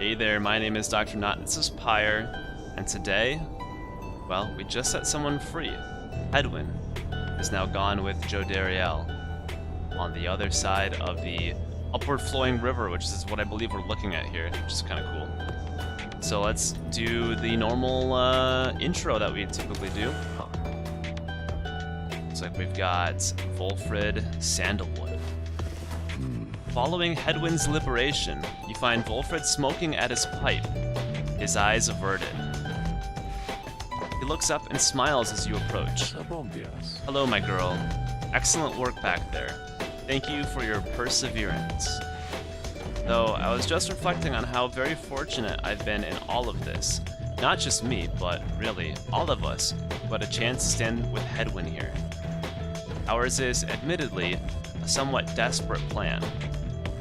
Hey there, my name is Dr. Nought, this is Pyre, and today, well, we just set someone free. Hedwyn is now gone with Jodariel on the other side of the upward flowing river, which is what I believe we're looking at here, which is kind of cool. So let's do the normal intro that we typically do. Looks like we've got Volfrid Sandalwood. Following Hedwyn's liberation, you find Volfrid smoking at his pipe, his eyes averted. He looks up and smiles as you approach. Hello, my girl. Excellent work back there. Thank you for your perseverance. Though, I was just reflecting on how very fortunate I've been in all of this. Not just me, but really, all of us who had a chance to stand with Hedwyn here. Ours is, admittedly, a somewhat desperate plan.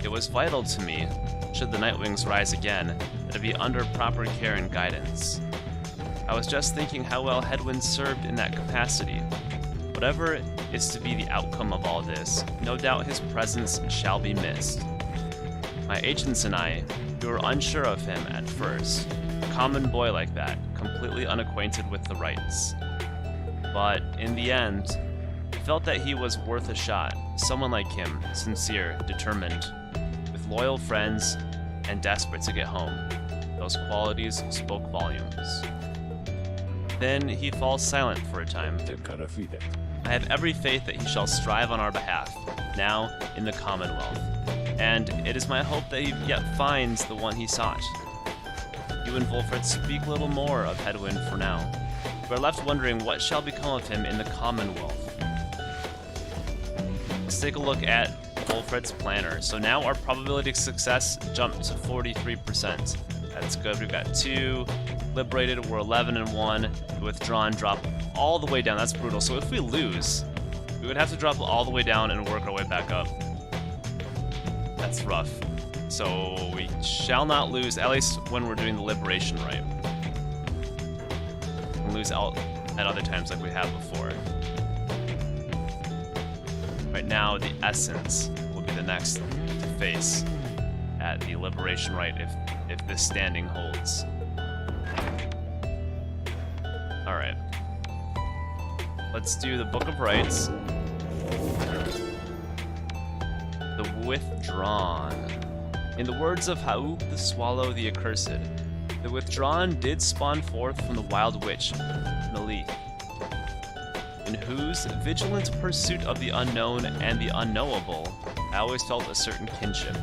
It was vital to me, should the Nightwings rise again, that it be under proper care and guidance. I was just thinking how well Hedwyn served in that capacity. Whatever is to be the outcome of all this, no doubt his presence shall be missed. My agents and I, we were unsure of him at first. A common boy like that, completely unacquainted with the rights. But in the end, I felt that he was worth a shot. Someone like him, sincere, determined, with loyal friends, and desperate to get home. Those qualities spoke volumes. Then he falls silent for a time. I have every faith that he shall strive on our behalf, now in the Commonwealth, and it is my hope that he yet finds the one he sought. You and Volfrid speak little more of Hedwyn for now. We are left wondering what shall become of him in the Commonwealth. Let's take a look at Volfrid's planner. So now our probability of success jumped to 43%. That's good. We've got 2 liberated. We're 11 and 1. The withdrawn drop all the way down. That's brutal. So if we lose, we would have to drop all the way down and work our way back up. That's rough. So we shall not lose, at least when we're doing the liberation right. We can lose out at other times like we have before. Right now, the Essence will be the next to face at the Liberation Rite if this standing holds. Alright. Let's do the Book of Rites. The Withdrawn. In the words of Haup the Swallow the Accursed, the Withdrawn did spawn forth from the Wild Witch, Manley, in whose vigilant pursuit of the unknown and the unknowable, I always felt a certain kinship.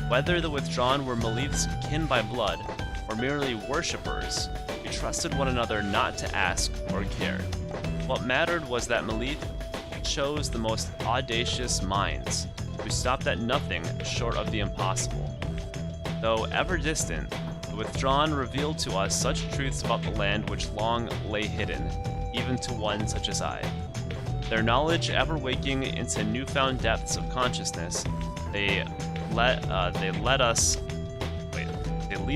Whether the Withdrawn were Malith's kin by blood, or merely worshippers, we trusted one another not to ask or care. What mattered was that Malith chose the most audacious minds, who stopped at nothing short of the impossible. Though ever distant, the Withdrawn revealed to us such truths about the land which long lay hidden, even to one such as I. Their knowledge ever waking into newfound depths of consciousness, they lead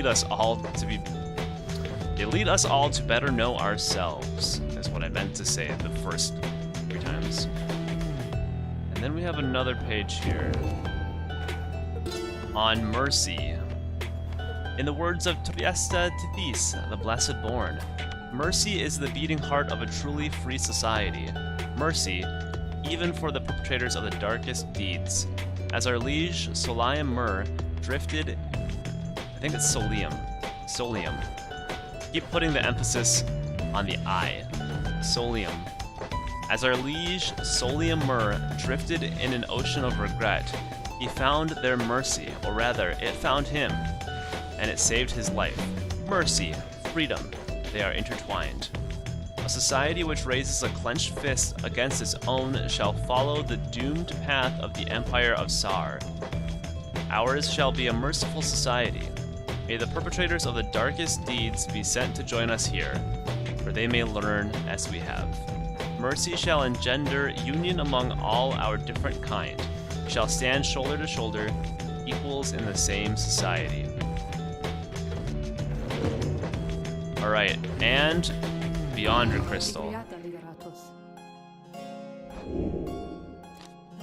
us all to better know ourselves, is what I meant to say the first 3 times. And then we have another page here on mercy. In the words of Tobiesta Tithis, the Blessed Born, mercy is the beating heart of a truly free society. Mercy, even for the perpetrators of the darkest deeds. As our liege Solium Mur drifted, I think it's Solium. Keep putting the emphasis on the I. Solium. As our liege Solium Mur drifted in an ocean of regret, he found their mercy, or rather, it found him, and it saved his life. Mercy, freedom, they are intertwined. A society which raises a clenched fist against its own shall follow the doomed path of the Empire of Sar. Ours shall be a merciful society. May the perpetrators of the darkest deeds be sent to join us here, for they may learn as we have. Mercy shall engender union among all our different kind. We shall stand shoulder to shoulder, equals in the same society. Alright, and Beyond your crystal.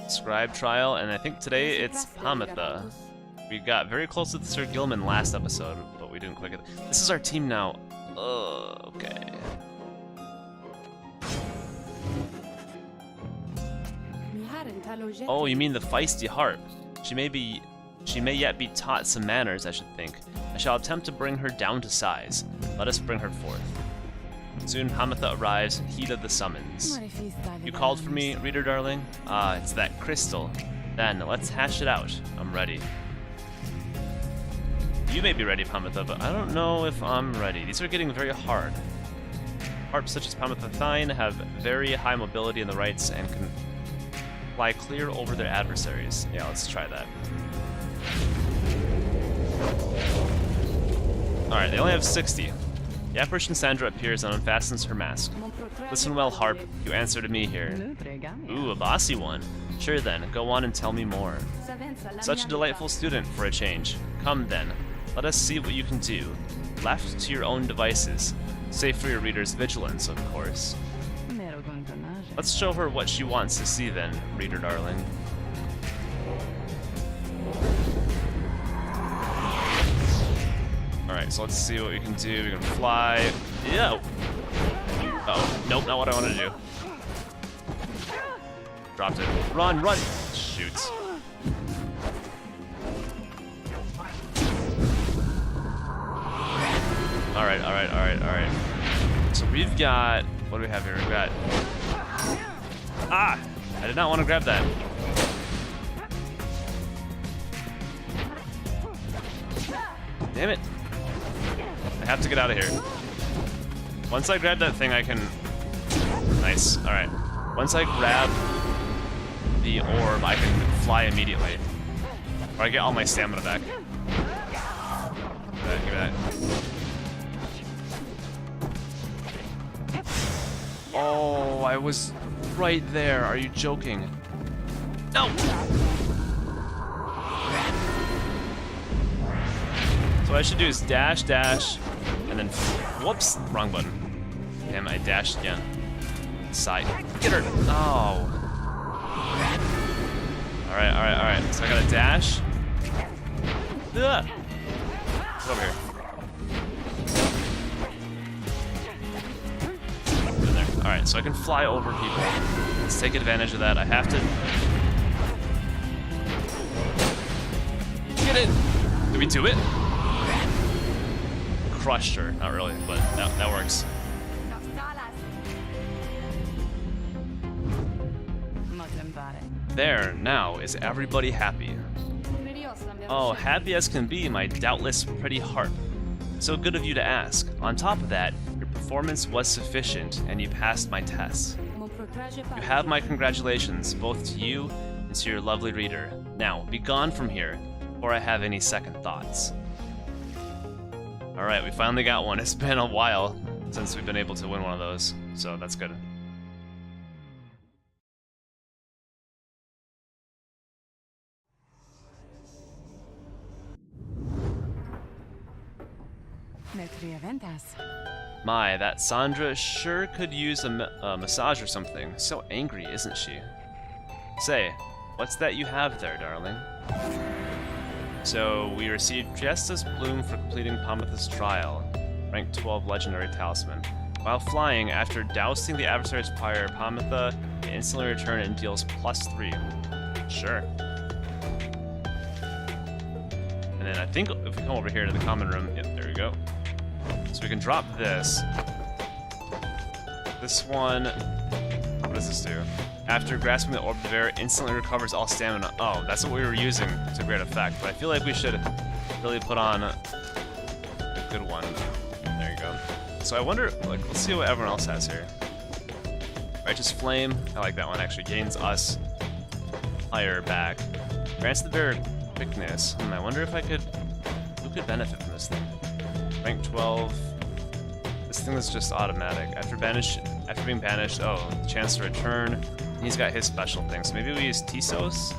Scribe trial, and I think today it's Pamitha. We got very close with Sir Gilman last episode, but we didn't click it. This is our team now. Okay. Oh, you mean the feisty harp. She may yet be taught some manners, I should think. I shall attempt to bring her down to size. Let us bring her forth. Soon Pamitha arrives and heeded the summons. You called for me, reader darling? Ah, it's that crystal. Then, let's hash it out. I'm ready. You may be ready, Pamitha, but I don't know if I'm ready. These are getting very hard. Harps such as Pamitha Thine have very high mobility in the rights and can fly clear over their adversaries. Yeah, let's try that. Alright, they only have 60. The apparition Sandra appears and unfastens her mask. Listen well, Harp. You answer to me here. Ooh, a bossy one. Sure then, go on and tell me more. Such a delightful student for a change. Come then, let us see what you can do. Left to your own devices. Safe for your reader's vigilance, of course. Let's show her what she wants to see then, reader darling. Alright, so let's see what we can do. We can fly. Yeah. Oh, nope, not what I wanted to do. Dropped it. Run, run! Shoots. Alright, alright, alright, alright. So we've got... What do we have here? We've got... Ah! I did not want to grab that. Damn it. I have to get out of here. Once I grab that thing, I can... Nice. Alright. Once I grab the orb, I can fly immediately. Or I get all my stamina back. Give me that. Oh, I was right there. Are you joking? No! So what I should do is dash, dash, and then... Whoops! Wrong button. Damn, I dashed again. Side. Get her! Oh. Alright, alright, alright. So I gotta dash. Ugh. Get over here. In there. Alright, so I can fly over people. Let's take advantage of that. I have to... Get it! Did we do it? Crushed her. Not really, but that works. There, now, is everybody happy? Oh, happy as can be, my doubtless pretty harp. So good of you to ask. On top of that, your performance was sufficient, and you passed my tests. You have my congratulations, both to you and to your lovely reader. Now, be gone from here, before I have any second thoughts. Alright, we finally got one. It's been a while since we've been able to win one of those, so that's good. My, that Sandra sure could use a massage or something. So angry, isn't she? Say, what's that you have there, darling? So, we received Justice Bloom for completing Pamitha's trial. Rank 12 Legendary Talisman. While flying, after dousing the adversary's pyre, Pamitha can instantly return and deals +3. Sure. And then I think if we come over here to the common room, yep, there we go. So we can drop this. This one, what does this do? After grasping the Orb of Air, instantly recovers all stamina. Oh, that's what we were using to great effect. But I feel like we should really put on a good one. There you go. So I wonder, like, let's see what everyone else has here. Righteous Flame, I like that one actually. Gains us Pyre back. Grants the bearer quickness. I wonder if who could benefit from this thing? Rank 12. This thing is just automatic. After being banished, oh, the chance to return. He's got his special thing, so maybe we use Tisos?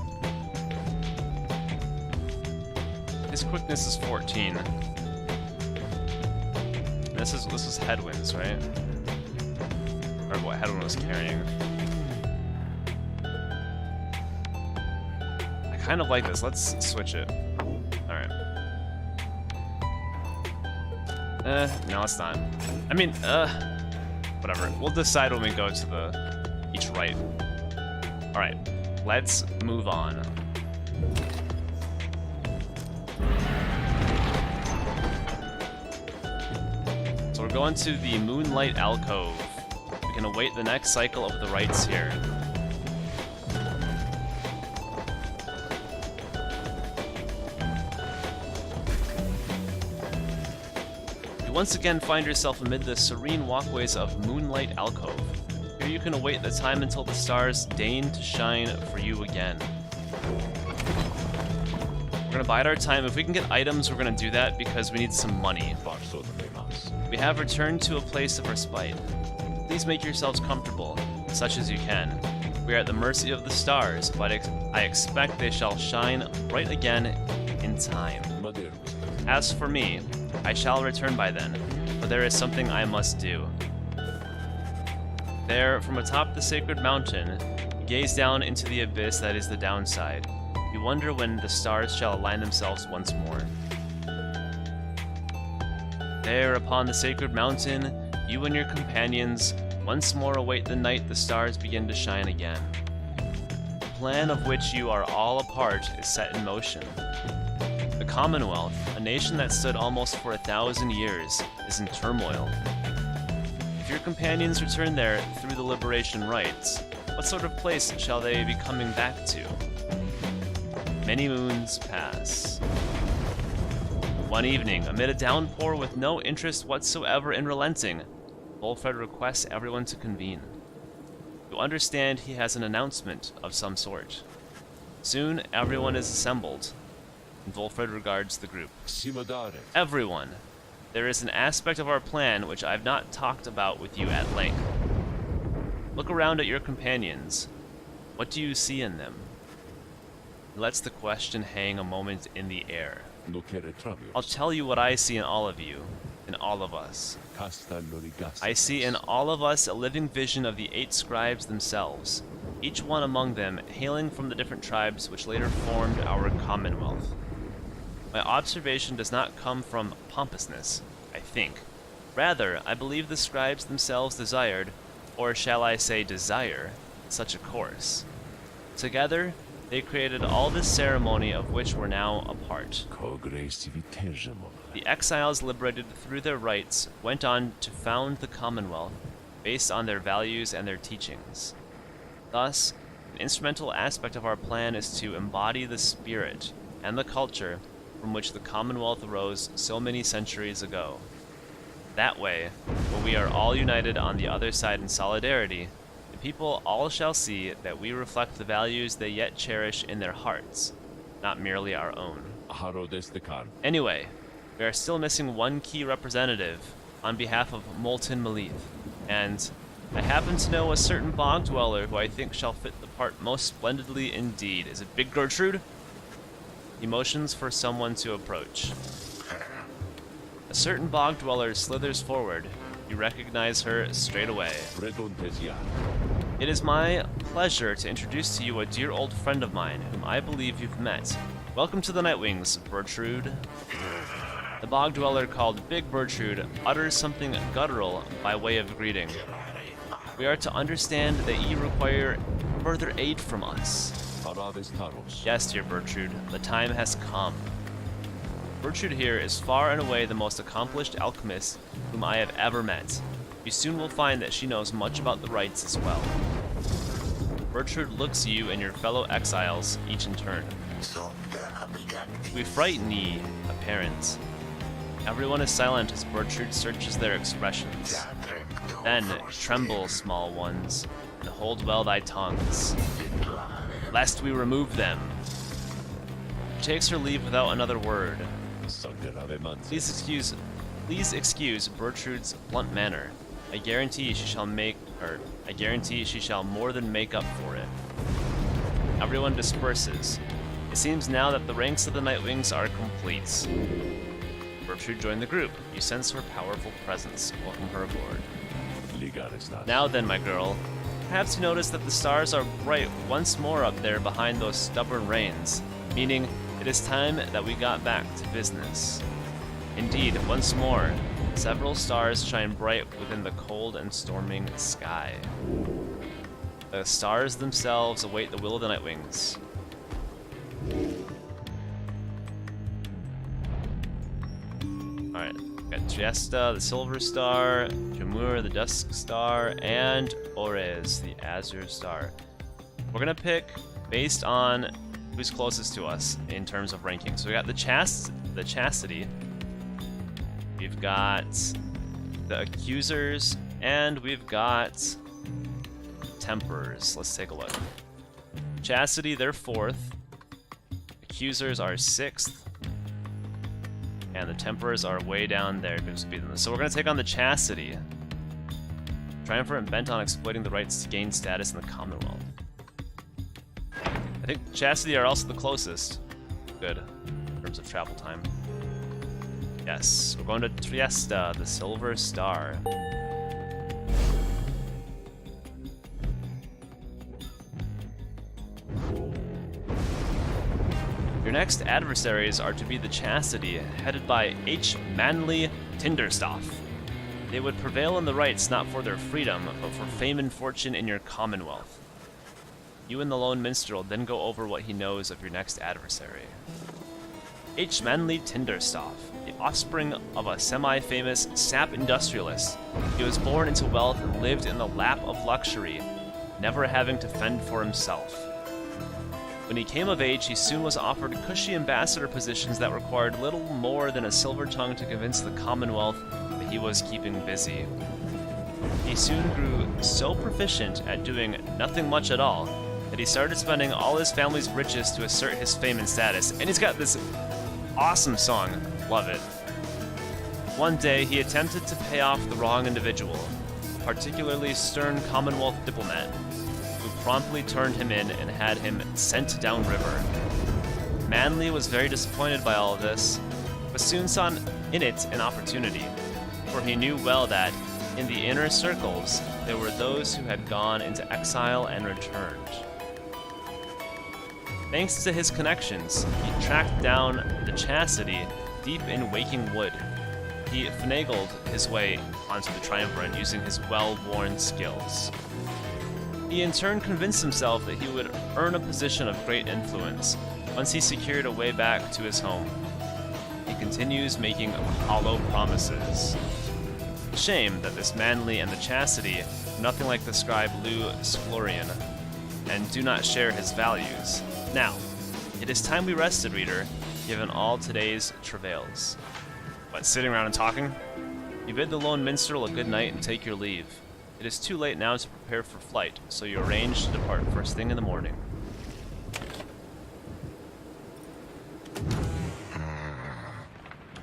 His quickness is 14. This is Headwinds, right? Or what Headwind was carrying. I kind of like this. Let's switch it. No, it's not. I mean, whatever. We'll decide when we go to the each right. Alright, let's move on. So we're going to the Moonlight Alcove. We can await the next cycle of the rites here. You once again find yourself amid the serene walkways of Moonlight Alcove. Here you can await the time until the stars deign to shine for you again. We're gonna bide our time. If we can get items, we're gonna do that because we need some money. We have returned to a place of respite. Please make yourselves comfortable, such as you can. We are at the mercy of the stars, but I expect they shall shine bright again in time. As for me, I shall return by then, but there is something I must do. There, from atop the sacred mountain, you gaze down into the abyss that is the downside. You wonder when the stars shall align themselves once more. There, upon the sacred mountain, you and your companions once more await the night the stars begin to shine again. The plan of which you are all a part is set in motion. The Commonwealth, a nation that stood almost for 1,000 years, is in turmoil. If your companions return there through the liberation rites, what sort of place shall they be coming back to? Many moons pass. One evening, amid a downpour with no interest whatsoever in relenting, Wolfred requests everyone to convene. You understand he has an announcement of some sort. Soon, everyone is assembled, and Wolfred regards the group. Everyone, there is an aspect of our plan which I've not talked about with you at length. Look around at your companions. What do you see in them? He lets the question hang a moment in the air. I'll tell you what I see in all of you, in all of us. I see in all of us a living vision of the 8 scribes themselves, each one among them hailing from the different tribes which later formed our Commonwealth. My observation does not come from pompousness, I think. Rather, I believe the scribes themselves desired, or shall I say desire, such a course. Together, they created all this ceremony of which we're now a part. The exiles liberated through their rites went on to found the Commonwealth, based on their values and their teachings. Thus, an instrumental aspect of our plan is to embody the spirit and the culture from which the Commonwealth arose so many centuries ago. That way, when we are all united on the other side in solidarity, the people all shall see that we reflect the values they yet cherish in their hearts, not merely our own. Anyway, we are still missing one key representative on behalf of Molten Malith, and I happen to know a certain bog dweller who I think shall fit the part most splendidly indeed. Is it Big Bertrude? He motions for someone to approach. A certain bog dweller slithers forward. You recognize her straight away. It is my pleasure to introduce to you a dear old friend of mine, whom I believe you've met. Welcome to the Nightwings, Bertrude. The bog dweller called Big Bertrude utters something guttural by way of greeting. We are to understand that ye require further aid from us. Yes, dear Bertrude, the time has come. Bertrude here is far and away the most accomplished alchemist whom I have ever met. You soon will find that she knows much about the rites as well. Bertrude looks you and your fellow exiles, each in turn. We frighten ye, apparent. Everyone is silent as Bertrude searches their expressions. Then, tremble, small ones, and hold well thy tongues, lest we remove them. She takes her leave without another word. Please excuse Bertrude's blunt manner. I guarantee she shall more than make up for it. Everyone disperses. It seems now that the ranks of the Nightwings are complete. Bertrude joined the group. You sense her powerful presence. Welcome her aboard. Now then, my girl, perhaps you notice that the stars are bright once more up there behind those stubborn rains, meaning it is time that we got back to business. Indeed, once more, Several stars shine bright within the cold and storming sky. The stars themselves await the will of the Nightwings. Alright, got Triesta, the Silver Star, Jamur, the Dusk Star, and Ores, the Azure Star. We're gonna pick based on who's closest to us in terms of ranking. So we got the Chastity, we've got the Accusers, and we've got Temperors. Let's take a look. Chastity, they're 4th. Accusers are 6th. And the Temperors are way down there. So we're going to take on the Chastity. Triumvirate bent on exploiting the rights to gain status in the Commonwealth. I think Chastity are also the closest. Good. In terms of travel time. Yes, we're going to Triesta, the Silver Star. Your next adversaries are to be the Chastity, headed by H. Manley Tinderstaff. They would prevail in the rights not for their freedom, but for fame and fortune in your commonwealth. You and the Lone Minstrel then go over what he knows of your next adversary. H. Manley Tinderstaff, the offspring of a semi-famous sap industrialist. He was born into wealth and lived in the lap of luxury, never having to fend for himself. When he came of age, he soon was offered cushy ambassador positions that required little more than a silver tongue to convince the Commonwealth that he was keeping busy. He soon grew so proficient at doing nothing much at all that he started spending all his family's riches to assert his fame and status. And he's got this awesome song. Love it. One day, he attempted to pay off the wrong individual, a particularly stern Commonwealth diplomat, who promptly turned him in and had him sent downriver. Manley was very disappointed by all of this, but soon saw in it an opportunity, for he knew well that, in the inner circles, there were those who had gone into exile and returned. Thanks to his connections, he tracked down the Chastity deep in Waking Wood. He finagled his way onto the Triumvirate using his well-worn skills. He in turn convinced himself that he would earn a position of great influence once he secured a way back to his home. He continues making hollow promises. Shame that this Manley and the Chastity are nothing like the scribe Lou Splorian, and do not share his values. Now, it is time we rested, reader, given all today's travails. What, sitting around and talking? You bid the Lone Minstrel a good night and take your leave. It is too late now to prepare for flight, so you arrange to depart first thing in the morning.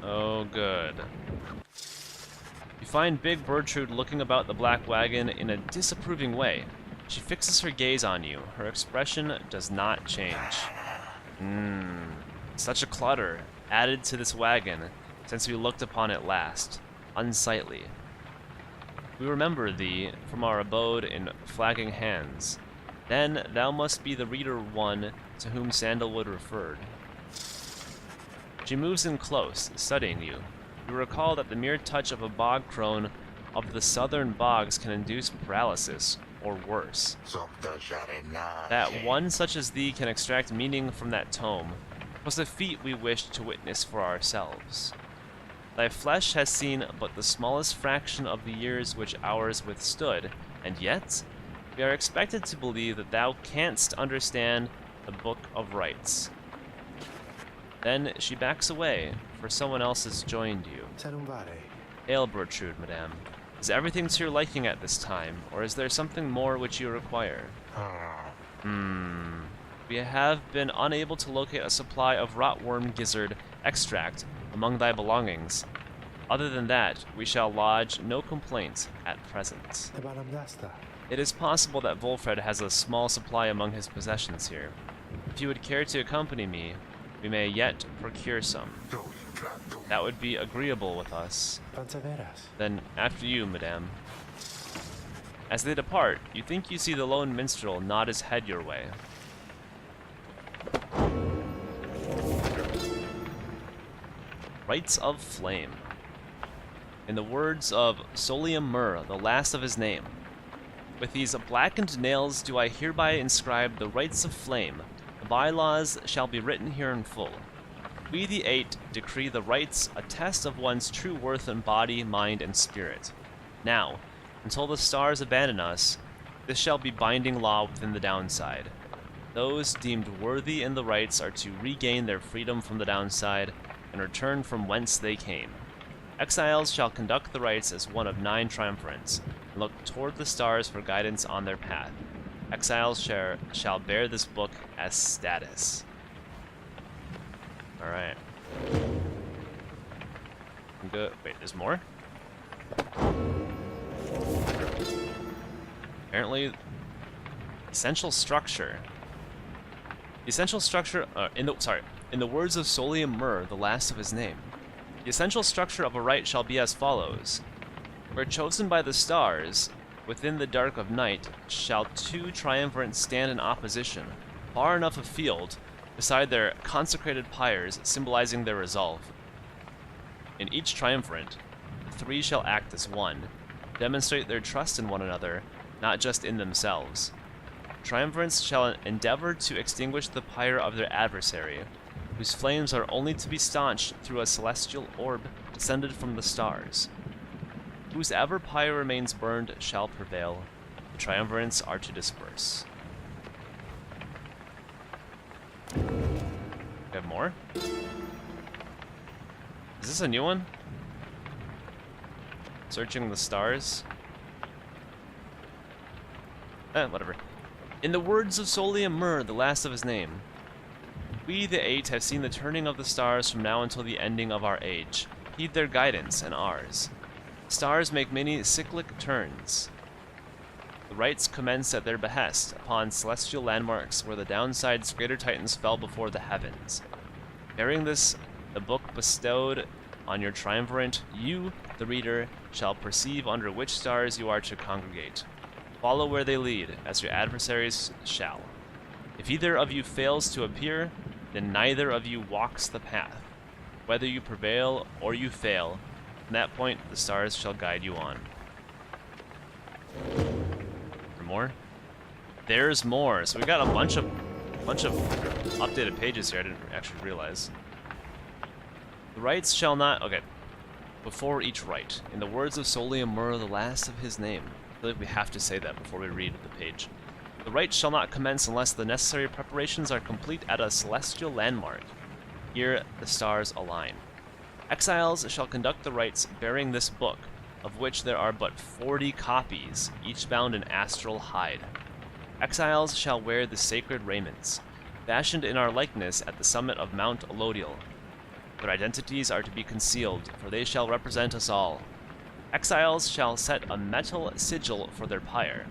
Oh, good. You find Big Bertrude looking about the black wagon in a disapproving way. She fixes her gaze on you. Her expression does not change. Such a clutter added to this wagon since we looked upon it last. Unsightly. We remember thee from our abode in Flagging Hands. Then thou must be the reader one to whom Sandalwood referred. She moves in close, studying you. You recall that the mere touch of a bog crone of the southern bogs can induce paralysis, or worse. That one such as thee can extract meaning from that tome was a feat we wished to witness for ourselves. Thy flesh has seen but the smallest fraction of the years which ours withstood, and yet we are expected to believe that thou canst understand the Book of Rights. Then she backs away, for someone else has joined you. Hail, Bertrude, madame. Is everything to your liking at this time, or is there something more which you require? We have been unable to locate a supply of rotworm gizzard extract among thy belongings. Other than that, we shall lodge no complaint at present. It is possible that Volfred has a small supply among his possessions here. If you would care to accompany me, we may yet procure some. That would be agreeable with us. Then after you, madame. As they depart, you think you see the Lone Minstrel nod his head your way. Rites of Flame. in the words of Solium Mur, the last of his name. With these blackened nails do I hereby inscribe the rites of flame. The bylaws shall be written here in full. We the Eight decree the rites, a test of one's true worth in body, mind, and spirit. Now, until the stars abandon us, this shall be binding law within the downside. Those deemed worthy in the rites are to regain their freedom from the downside and return from whence they came. Exiles shall conduct the rites as one of 9 triumvirates, and look toward the stars for guidance on their path. Exiles shall bear this book as status. Alright. I'm good. Wait, there's more? Apparently, essential structure. The essential structure, in the words of Solium Mur, the last of his name. The essential structure of a rite shall be as follows. Where chosen by the stars, within the dark of night, shall 2 triumvirates stand in opposition, far enough afield, beside their consecrated pyres, symbolizing their resolve. In each triumvirate, the 3 shall act as one, demonstrate their trust in one another, not just in themselves. Triumvirates shall endeavor to extinguish the pyre of their adversary, whose flames are only to be staunched through a celestial orb descended from the stars. Whosever pyre remains burned shall prevail. The triumvirates are to disperse. We have more? Is this a new one? Searching the stars? Whatever. In the words of Solium Mur, the last of his name. We, the Eight, have seen the turning of the stars from now until the ending of our age. Heed their guidance and ours. Stars make many cyclic turns. The rites commence at their behest, upon celestial landmarks where the downside's greater titans fell before the heavens. Bearing this, the book bestowed on your triumvirate, you, the reader, shall perceive under which stars you are to congregate. Follow where they lead, as your adversaries shall. If either of you fails to appear, then neither of you walks the path. Whether you prevail or you fail, from that point the stars shall guide you on. For more? There's more. So we got a bunch of updated pages here. I didn't actually realize. The rites shall not. Okay. Before each rite, in the words of Solium Mur, the last of his name. I feel like we have to say that before we read the page. The rites shall not commence unless the necessary preparations are complete at a celestial landmark. Here the stars align. Exiles shall conduct the rites bearing this book, of which there are but 40 copies, each bound in astral hide. Exiles shall wear the sacred raiments, fashioned in our likeness at the summit of Mount Elodial. Their identities are to be concealed, for they shall represent us all. Exiles shall set a metal sigil for their pyre,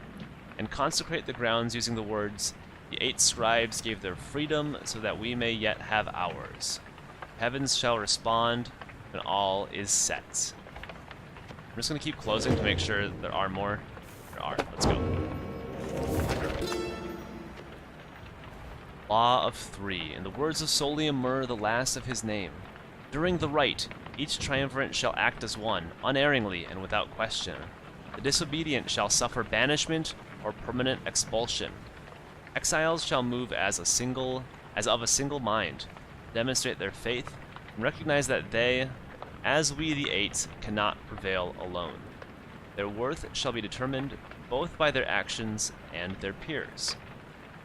and consecrate the grounds using the words, "The 8 scribes gave their freedom so that we may yet have ours. Heavens shall respond when all is set." I'm just going to keep closing to make sure there are more. There are. Let's go. Law of 3. In the words of Solium Mur, the last of his name. During the rite, each triumvirate shall act as one, unerringly and without question. The disobedient shall suffer banishment or permanent expulsion. Exiles shall move as of a single mind, demonstrate their faith, and recognize that they, as we the Eight, cannot prevail alone. Their worth shall be determined both by their actions and their peers.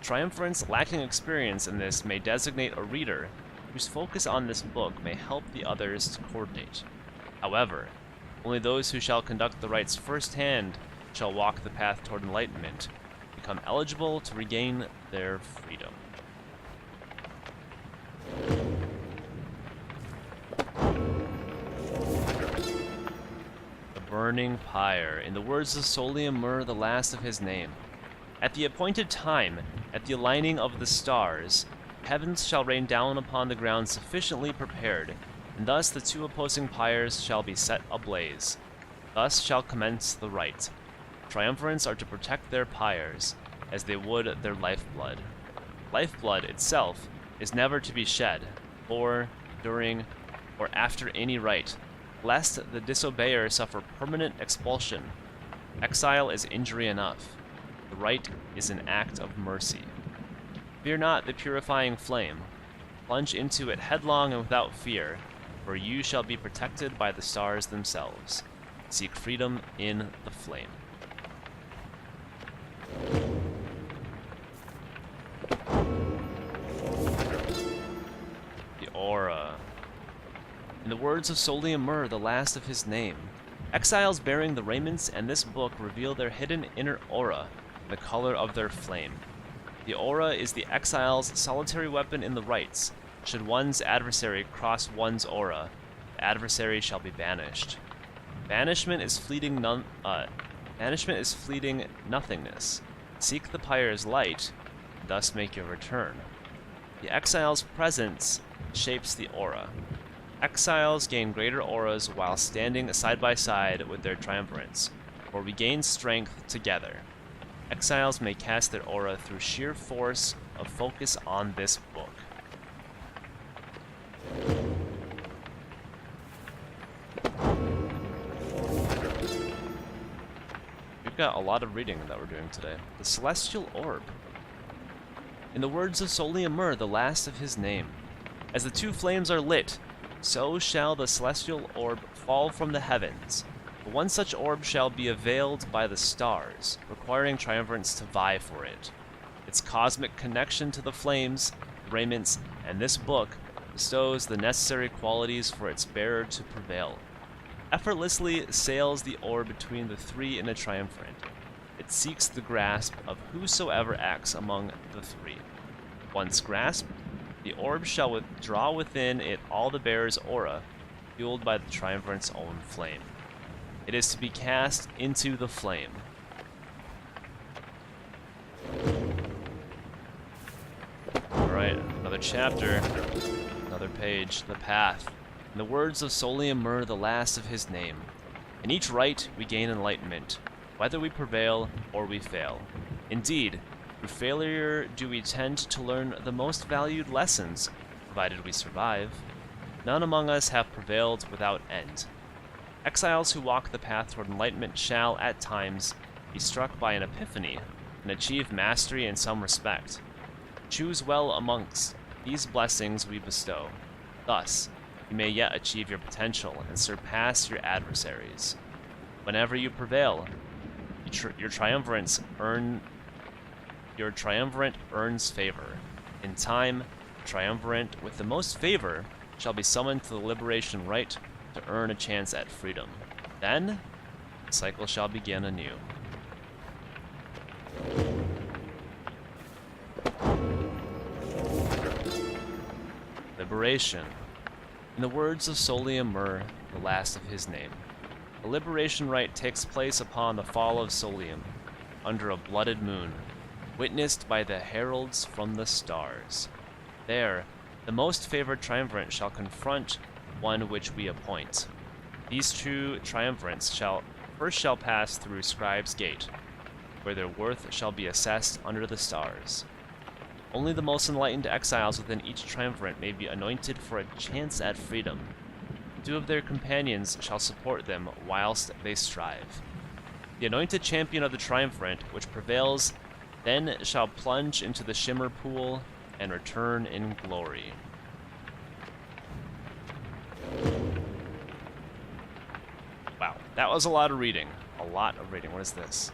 Triumvirates lacking experience in this may designate a reader whose focus on this book may help the others to coordinate. However, only those who shall conduct the rites firsthand shall walk the path toward enlightenment, become eligible to regain their freedom. The Burning Pyre. In the words of Solium Mur, the last of his name. At the appointed time, at the aligning of the stars, heavens shall rain down upon the ground sufficiently prepared, and thus the 2 opposing pyres shall be set ablaze. Thus shall commence the rite. Triumvirates are to protect their pyres, as they would their lifeblood. Lifeblood itself is never to be shed, or during or after any rite, lest the disobeyer suffer permanent expulsion. Exile is injury enough. The rite is an act of mercy. Fear not the purifying flame. Plunge into it headlong and without fear, for you shall be protected by the stars themselves. Seek freedom in the flame. The aura. In the words of Solium Mur, the last of his name, exiles bearing the raiments and this book reveal their hidden inner aura, the color of their flame. The aura is the exile's solitary weapon in the rites. Should one's adversary cross one's aura, the adversary shall be banished. Banishment is fleeting nothingness. Seek the Pyre's light, and thus make your return. The exile's presence shapes the aura. Exiles gain greater auras while standing side by side with their triumvirates, for we gain strength together. Exiles may cast their aura through sheer force of focus on this book. We've got a lot of reading that we're doing today. The Celestial Orb. In the words of Solium Mur, the last of his name, as the two flames are lit, so shall the Celestial Orb fall from the heavens. But one such orb shall be veiled by the stars, requiring triumvirates to vie for it. Its cosmic connection to the flames, raiments, and this book bestows the necessary qualities for its bearer to prevail. Effortlessly sails the orb between the three in a triumvirate. It seeks the grasp of whosoever acts among the three. Once grasped, the orb shall withdraw within it all the bearer's aura, fueled by the triumvirate's own flame. It is to be cast into the flame. Alright, another chapter, another page, the path. In the words of Solium Mur, the last of his name, in each rite we gain enlightenment, whether we prevail or we fail. Indeed, through failure do we tend to learn the most valued lessons, provided we survive. None among us have prevailed without end. Exiles who walk the path toward enlightenment shall, at times, be struck by an epiphany and achieve mastery in some respect. Choose well amongst these blessings we bestow. Thus, you may yet achieve your potential and surpass your adversaries. Whenever you prevail, your triumvirate earns favor. In time, the triumvirate with the most favor shall be summoned to the liberation rite to earn a chance at freedom. Then, the cycle shall begin anew. Liberation. In the words of Solium Mur, the last of his name, the liberation rite takes place upon the fall of Solium, under a blooded moon, witnessed by the heralds from the stars. There, the most favored triumvirate shall confront one which we appoint. These true triumvirates shall pass through Scribe's Gate, where their worth shall be assessed under the stars. Only the most enlightened exiles within each triumvirate may be anointed for a chance at freedom. 2 of their companions shall support them whilst they strive. The anointed champion of the triumvirate, which prevails, then shall plunge into the shimmer pool and return in glory. Wow, that was a lot of reading. A lot of reading. What is this?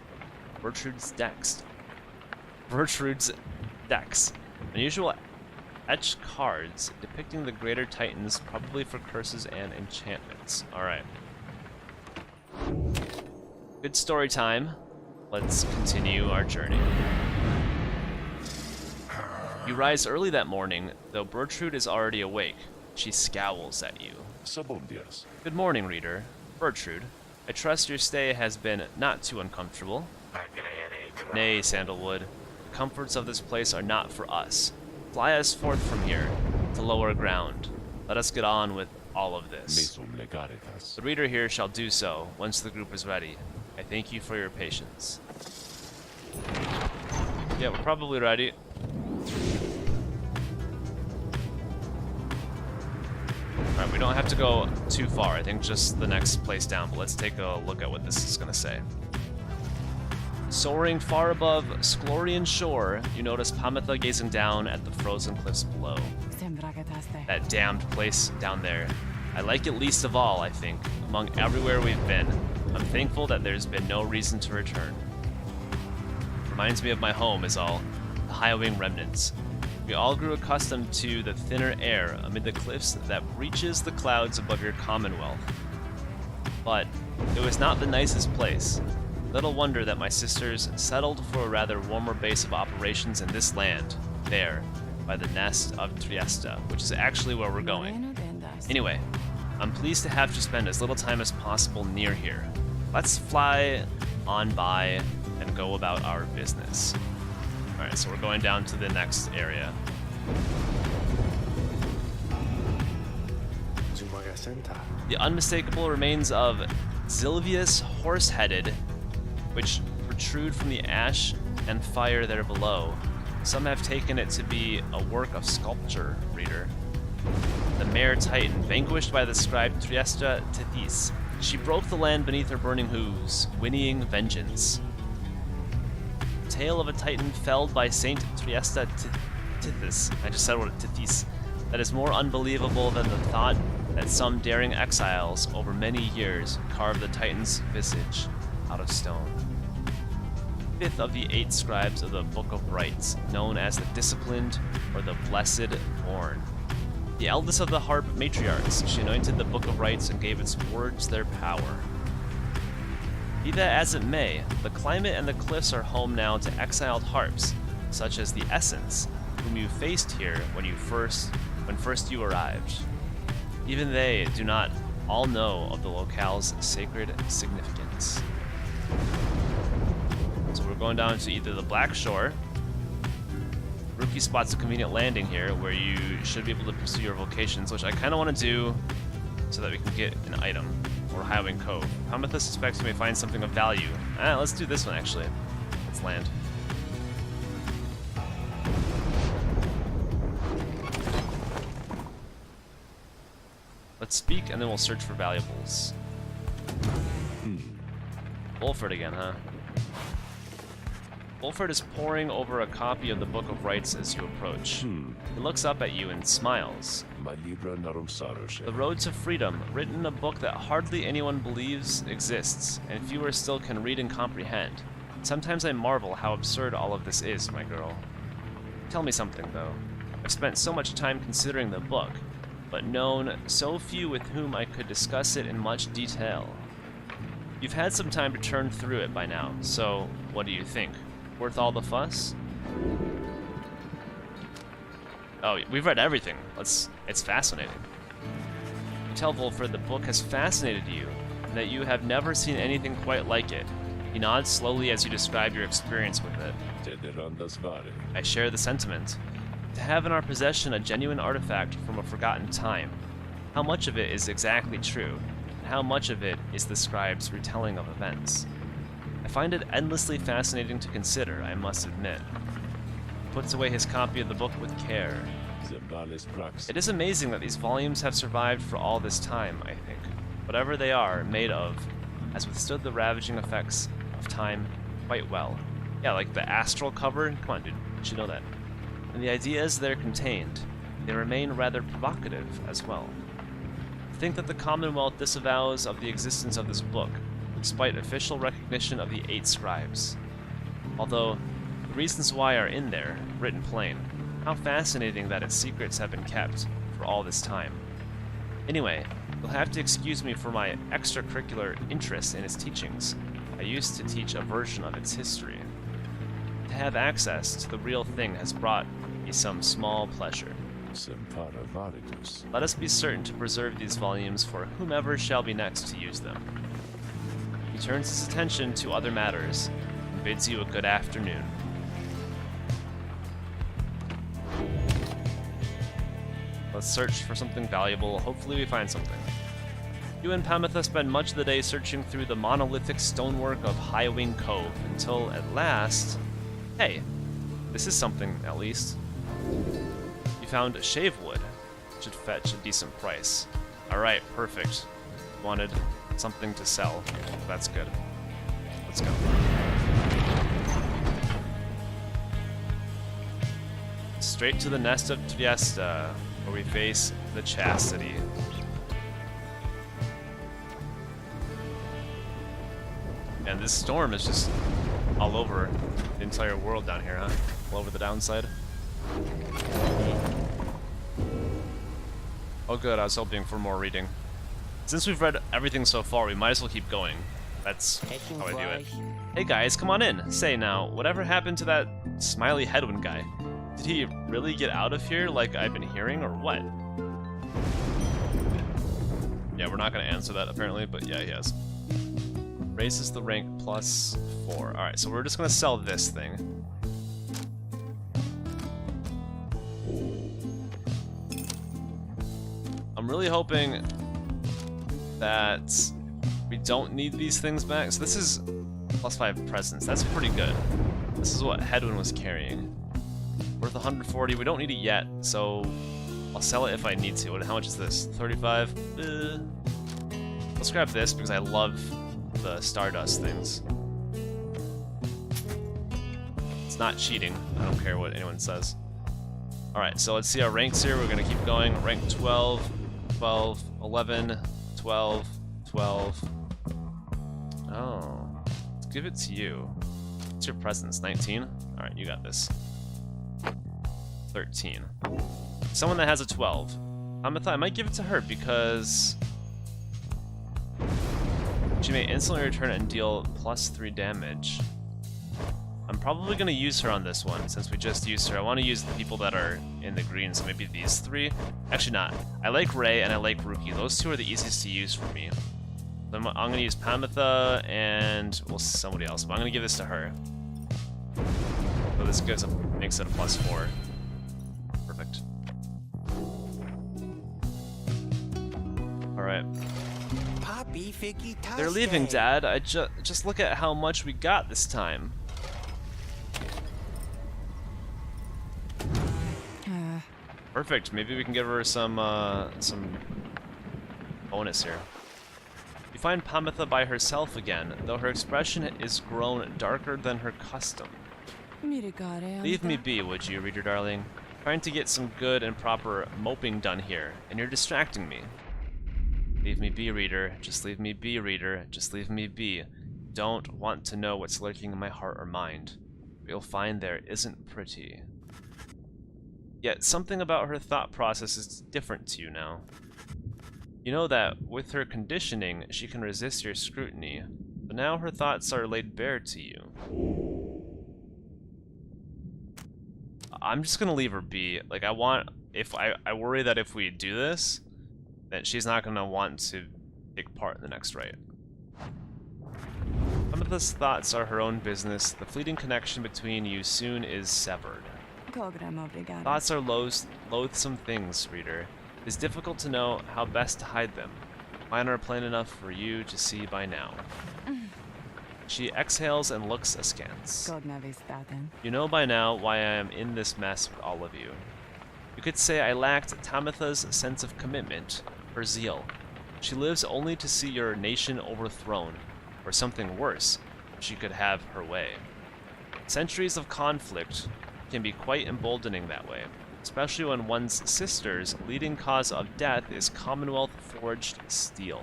Bertrude's Dex. Bertrude's Dex. Unusual etched cards depicting the greater titans, probably for curses and enchantments. Alright. Good story time. Let's continue our journey. You rise early that morning, though Bertrude is already awake. She scowls at you. Good morning, reader. Bertrude, I trust your stay has been not too uncomfortable. Nay, Sandalwood, the comforts of this place are not for us. Fly us forth from here, to lower ground. Let us get on with all of this. The reader here shall do so, once the group is ready. I thank you for your patience. Yeah, we're probably ready. Alright, we don't have to go too far. I think just the next place down, but let's take a look at what this is going to say. Soaring far above Sklorian shore, you notice Pamitha gazing down at the frozen cliffs below. That damned place down there. I like it least of all, I think, among everywhere we've been. I'm thankful that there's been no reason to return. Reminds me of my home is all, the Highwing remnants. We all grew accustomed to the thinner air amid the cliffs that reaches the clouds above your commonwealth. But it was not the nicest place. Little wonder that my sisters settled for a rather warmer base of operations in this land, there, by the nest of Trieste, which is actually where we're going. Anyway, I'm pleased to have to spend as little time as possible near here. Let's fly on by and go about our business. Alright, so we're going down to the next area. The unmistakable remains of Zilvius Horse-Headed, which protrude from the ash and fire there below. Some have taken it to be a work of sculpture, reader. The mare Titan, vanquished by the scribe Trieste Tethys. She broke the land beneath her burning hooves, whinnying vengeance. Tale of a Titan felled by Saint Trieste Tethys. I just said what Tethys. That is more unbelievable than the thought that some daring exiles over many years carved the Titan's visage out of stone. Fifth of the 8 scribes of the Book of Rites, known as the Disciplined or the Blessed Born. The eldest of the harp matriarchs, she anointed the Book of Rites and gave its words their power. Be that as it may, the climate and the cliffs are home now to exiled harps, such as the Essence, whom you faced here when first you arrived. Even they do not all know of the locale's sacred significance. So we're going down to either the Black Shore. Rookie spots a convenient landing here where you should be able to pursue your vocations, which I kind of want to do so that we can get an item, or Highwing Cove. Pamitha suspects we may find something of value. Let's do this one actually. Let's land. Let's speak and then we'll search for valuables. Wolford again, huh? Wolford is poring over a copy of the Book of Rites as you approach. He looks up at you and smiles. The Road to Freedom, written in a book that hardly anyone believes exists, and fewer still can read and comprehend. Sometimes I marvel how absurd all of this is, my girl. Tell me something, though. I've spent so much time considering the book, but known so few with whom I could discuss it in much detail. You've had some time to turn through it by now, so what do you think? Worth all the fuss? Oh, we've read everything. It's fascinating. You tell Wolford the book has fascinated you, and that you have never seen anything quite like it. He nods slowly as you describe your experience with it. I share the sentiment. To have in our possession a genuine artifact from a forgotten time, how much of it is exactly true, and how much of it is the scribe's retelling of events? I find it endlessly fascinating to consider, I must admit. He puts away his copy of the book with care. It is amazing that these volumes have survived for all this time, I think. Whatever they are made of has withstood the ravaging effects of time quite well. Yeah, like the astral cover? Come on, dude. You should know that. And the ideas there contained, they remain rather provocative as well. To think that the Commonwealth disavows of the existence of this book, despite official recognition of the 8 scribes. Although, the reasons why are in there, written plain. How fascinating that its secrets have been kept for all this time. Anyway, you'll have to excuse me for my extracurricular interest in its teachings. I used to teach a version of its history. To have access to the real thing has brought me some small pleasure. Let us be certain to preserve these volumes for whomever shall be next to use them. He turns his attention to other matters and bids you a good afternoon. Let's search for something valuable. Hopefully we find something. You and Pamitha spend much of the day searching through the monolithic stonework of Highwing Cove until at last... Hey, this is something at least. You found shave wood, which should fetch a decent price. Alright, perfect. Wanted something to sell. That's good. Let's go. Straight to the nest of Trieste, where we face the Chastity. And this storm is just all over the entire world down here, huh? All over the downside. Oh good, I was hoping for more reading. Since we've read everything so far, we might as well keep going. That's how I do it. Hey guys, come on in. Say now, whatever happened to that smiley headwind guy? Did he really get out of here like I've been hearing, or what? Yeah, we're not gonna answer that apparently, but yeah, he has. Raises the rank +4. Alright, so we're just gonna sell this thing. I'm really hoping that we don't need these things back. So this is +5 presence. That's pretty good. This is what Headwind was carrying. Worth 140. We don't need it yet, so I'll sell it if I need to. How much is this? 35? Let's grab this because I love the Stardust things. It's not cheating. I don't care what anyone says. Alright, so let's see our ranks here. We're going to keep going. Rank 12, 12, 11, 12, 12. Oh. Let's give it to you. What's your presence? 19? Alright, you got this. 13. Someone that has a 12. Pamitha, I might give it to her because she may instantly return and deal +3 damage. I'm probably going to use her on this one since we just used her. I want to use the people that are in the green, so maybe these three. Actually not. I like Ray and I like Rookie. Those two are the easiest to use for me. So I'm going to use Pamitha and well, somebody else, but I'm going to give this to her. So this makes it a +4. Perfect. Alright. They're leaving, Dad. I just look at how much we got this time. Perfect. Maybe we can give her some bonus here. You find Pamitha by herself again, though her expression is grown darker than her custom. Leave me be, would you, reader darling? Trying to get some good and proper moping done here, and you're distracting me. Leave me be, reader. Just leave me be, reader. Just leave me be. Don't want to know what's lurking in my heart or mind. What you'll find there isn't pretty. Yet something about her thought process is different to you now. You know that with her conditioning, she can resist your scrutiny, but now her thoughts are laid bare to you. I'm just gonna leave her be. Like, I worry that if we do this, that she's not gonna want to take part in the next raid. Pamitha's thoughts are her own business. The fleeting connection between you soon is severed. Thoughts are loathsome things, reader. It is difficult to know how best to hide them. Mine are plain enough for you to see by now. She exhales and looks askance. You know by now why I am in this mess with all of you. You could say I lacked Pamitha's sense of commitment, her zeal. She lives only to see your nation overthrown, or something worse, if she could have her way. Centuries of conflict can be quite emboldening that way, especially when one's sister's leading cause of death is Commonwealth-forged steel.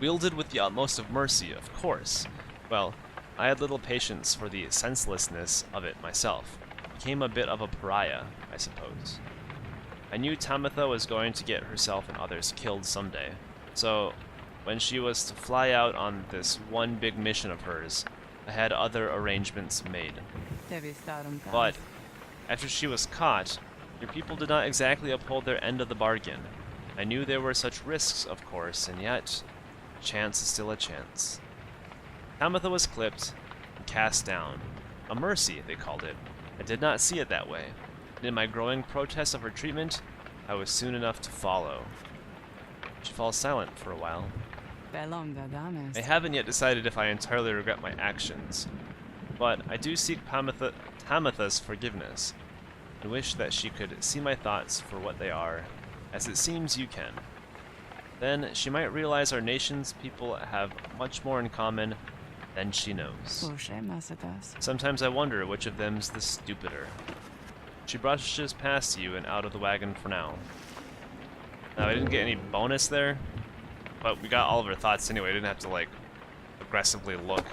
Wielded with the utmost of mercy, of course. Well, I had little patience for the senselessness of it myself. Became a bit of a pariah, I suppose. I knew Pamitha was going to get herself and others killed someday, so when she was to fly out on this one big mission of hers, I had other arrangements made. But after she was caught, your people did not exactly uphold their end of the bargain. I knew there were such risks, of course, and yet, a chance is still a chance. Pamitha was clipped and cast down. A mercy, they called it. I did not see it that way, and in my growing protest of her treatment, I was soon enough to follow. She falls silent for a while. I haven't yet decided if I entirely regret my actions, but I do seek Pamitha's forgiveness, and wish that she could see my thoughts for what they are, as it seems you can. Then she might realize our nation's people have much more in common than she knows. Sometimes I wonder which of them's the stupider. She brushes past you and out of the wagon for now. Now, I didn't get any bonus there, but we got all of her thoughts anyway. I didn't have to, like, aggressively look.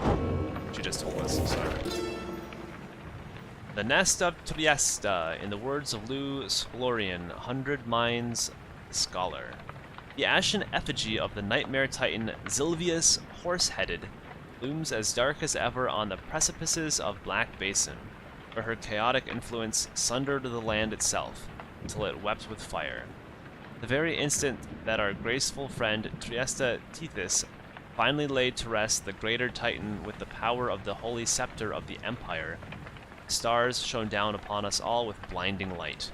She just told us, so. The Nest of Trieste, in the words of Lou Splorian, 100 Minds Scholar. The ashen effigy of the nightmare titan Zilvius, horse-headed, looms as dark as ever on the precipices of Black Basin, where her chaotic influence sundered the land itself, until it wept with fire. The very instant that our graceful friend Trieste Tethys finally laid to rest the greater titan with the power of the holy scepter of the Empire, stars shone down upon us all with blinding light.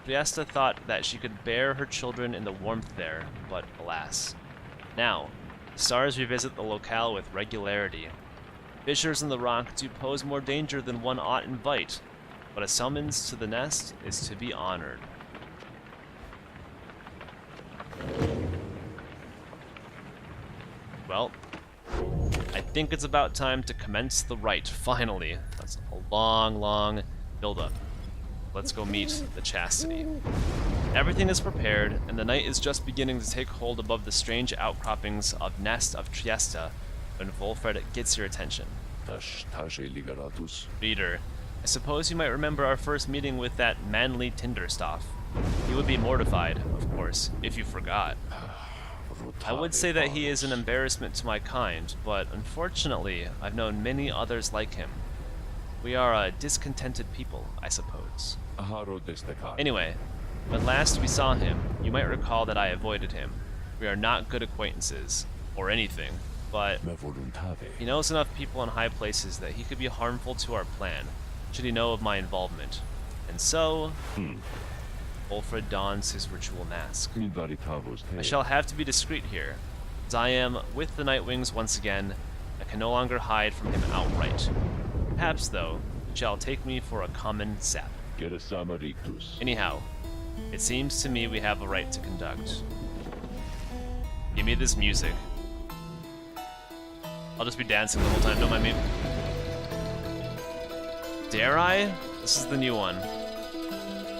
Trieste thought that she could bear her children in the warmth there, but alas. Now, the stars revisit the locale with regularity. Fissures in the rock do pose more danger than one ought invite, but a summons to the nest is to be honored. Well, I think it's about time to commence the rite, finally. That's a long build-up. Let's go meet the Chastity. Everything is prepared, and the night is just beginning to take hold above the strange outcroppings of Nest of Trieste when Wolfred gets your attention. Reader, I suppose you might remember our first meeting with that Manley Tinderstaff. He would be mortified, of course, if you forgot. I would say that he is an embarrassment to my kind, but unfortunately, I've known many others like him. We are a discontented people, I suppose. Anyway, when last we saw him, you might recall that I avoided him. We are not good acquaintances, or anything, but he knows enough people in high places that he could be harmful to our plan, should he know of my involvement. And so, Wolfred dons his ritual mask. I shall have to be discreet here. As I am with the Nightwings once again, I can no longer hide from him outright. Perhaps, though, he shall take me for a common sap. Anyhow, it seems to me we have a right to conduct. Give me this music. I'll just be dancing the whole time, don't mind me. Dare I? This is the new one.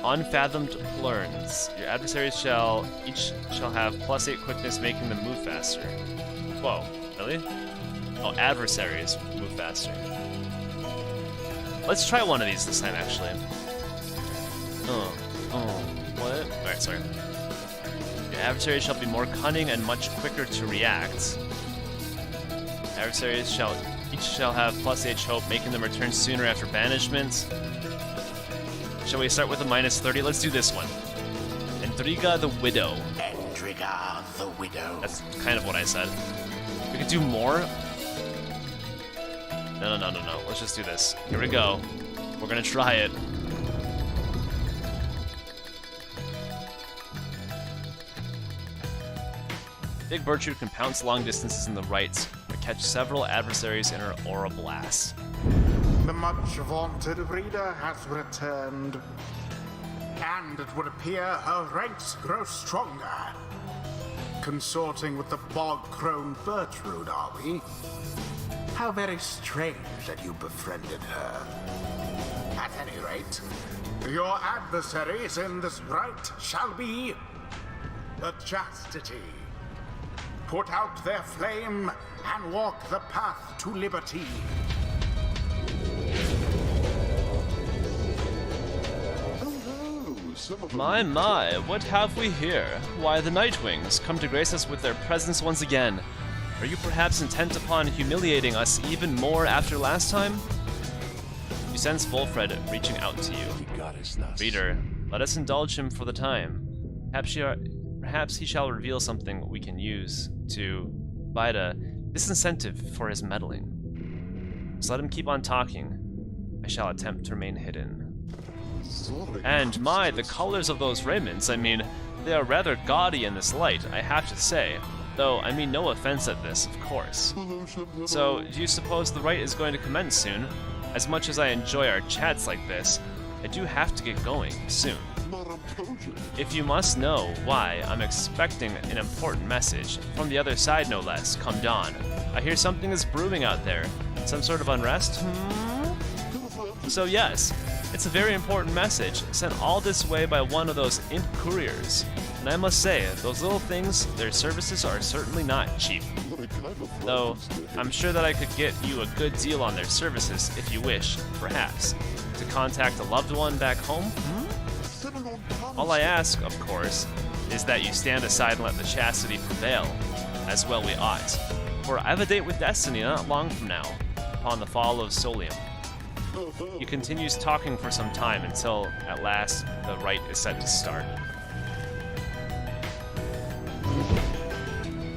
Unfathomed learns. Your adversaries each shall have +8 quickness, making them move faster. Whoa, really? Oh, adversaries move faster. Let's try one of these this time, actually. What? Alright, sorry. Your adversaries shall be more cunning and much quicker to react. Adversaries each shall have +H hope, making them return sooner after banishment. Shall we start with a -30? Let's do this one. Endriga the Widow. Endriga the Widow. That's kind of what I said. We could do more? No. Let's just do this. Here we go. We're gonna try it. Big Bertrude can pounce long distances in the right, but catch several adversaries in her aura blast. The much vaunted reader has returned, and it would appear her ranks grow stronger. Consorting with the bog-crone Bertrude, are we? How very strange that you befriended her. At any rate, your adversaries in this rite shall be the Chastity. Put out their flame and walk the path to liberty. My, what have we here? Why, the Nightwings come to grace us with their presence once again. Are you perhaps intent upon humiliating us even more after last time? You sense Wolfred reaching out to you. Reader, let us indulge him for the time. Perhaps he shall reveal something we can use to provide a disincentive for his meddling. Just let him keep on talking. I shall attempt to remain hidden. And the colors of those raiments, I mean, they are rather gaudy in this light, I have to say. Though, I mean no offense at this, of course. So, do you suppose the rite is going to commence soon? As much as I enjoy our chats like this, I do have to get going soon. If you must know why, I'm expecting an important message. From the other side, no less, come dawn. I hear something is brewing out there. Some sort of unrest? So yes, it's a very important message, sent all this way by one of those imp couriers. And I must say, those little things, their services are certainly not cheap. Though, I'm sure that I could get you a good deal on their services if you wish, perhaps. To contact a loved one back home? All I ask, of course, is that you stand aside and let the chastity prevail, as well we ought. For I have a date with Destiny not long from now, upon the fall of Solium. He continues talking for some time until, at last, the rite is set to start.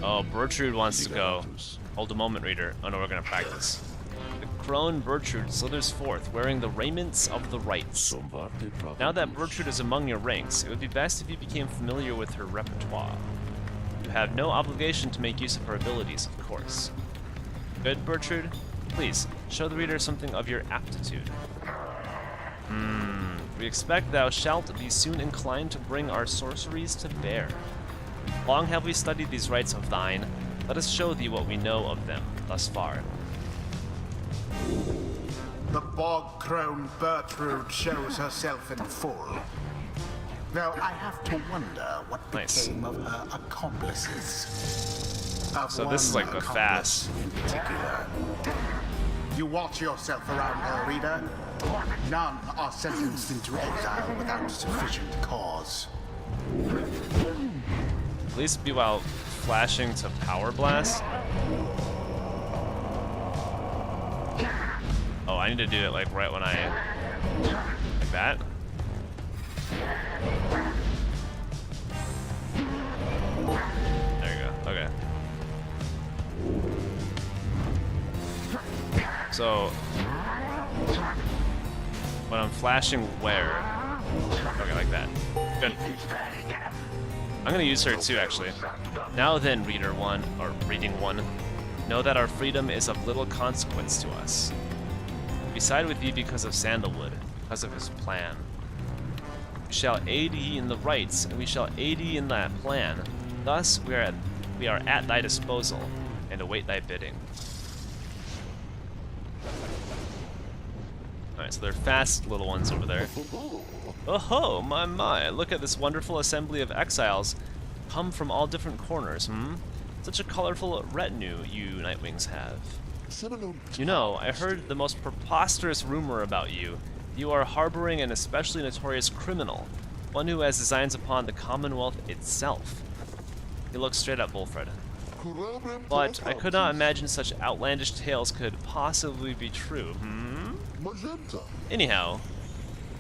Oh, Bertrude wants to go. Hold a moment, reader. Oh no, we're gonna practice. The crone Bertrude slithers forth, wearing the raiments of the rites. Now that Bertrude is among your ranks, it would be best if you became familiar with her repertoire. You have no obligation to make use of her abilities, of course. Good, Bertrude? Please, show the reader something of your aptitude. We expect thou shalt be soon inclined to bring our sorceries to bear. Long have we studied these rites of thine. Let us show thee what we know of them thus far. The bog crone Bertrude shows herself in full. Though I have to wonder what became of her accomplices. So this is like the fast. In particular. You watch yourself around her, reader. None are sentenced into exile without sufficient cause. At least be while flashing to Power Blast. Oh, I need to do it like right when I... like that? There you go, okay. So... when I'm flashing where? Okay, like that. Good. I'm gonna use her too, actually. Now then, reader one, or reading one, know that our freedom is of little consequence to us. We side with thee because of Sandalwood, because of his plan. We shall aid ye in the rites, and we shall aid ye in that plan. Thus, we are at thy disposal, and await thy bidding. Alright, so they're fast little ones over there. Oh ho, my, look at this wonderful assembly of exiles come from all different corners, Such a colorful retinue you Nightwings have. You know, I heard the most preposterous rumor about you. You are harboring an especially notorious criminal, one who has designs upon the Commonwealth itself. He looks straight at Wolfred. But I could not imagine such outlandish tales could possibly be true, Anyhow,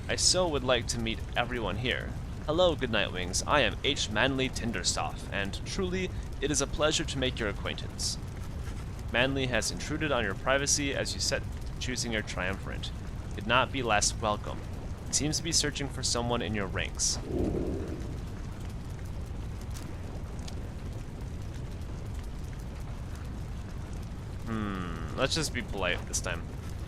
I so would like to meet everyone here. Hello, good Nightwings. I am H. Manley Tinderstoff, and truly, it is a pleasure to make your acquaintance. Manley has intruded on your privacy as you set choosing your triumvirate. Could not be less welcome. He seems to be searching for someone in your ranks. Let's just be polite this time.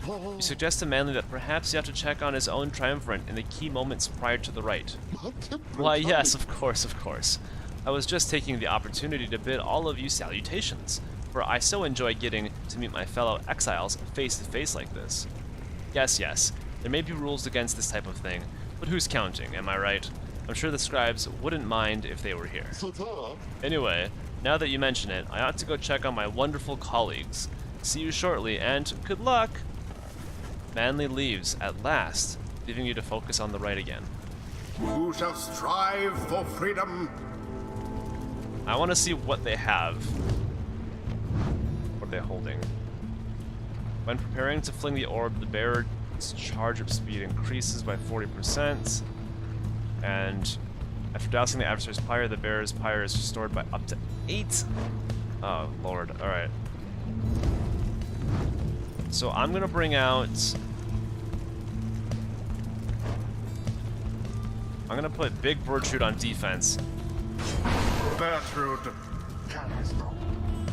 You suggest to Manley that perhaps you have to check on his own triumvirate in the key moments prior to the rite. Why, yes, of course. I was just taking the opportunity to bid all of you salutations, for I so enjoy getting to meet my fellow exiles face to face like this. Yes, there may be rules against this type of thing, but who's counting, am I right? I'm sure the scribes wouldn't mind if they were here. Anyway, now that you mention it, I ought to go check on my wonderful colleagues. See you shortly, and good luck! Manley leaves at last, leaving you to focus on the rite again. Who shall strive for freedom? I want to see what they have. What are they holding? When preparing to fling the orb, the bearer's charge up speed increases by 40%. And after dousing the adversary's pyre, the bearer's pyre is restored by up to 8. Oh, Lord. Alright. So I'm going to bring out... I'm going to put Big Bertrude on defense. Bertrude.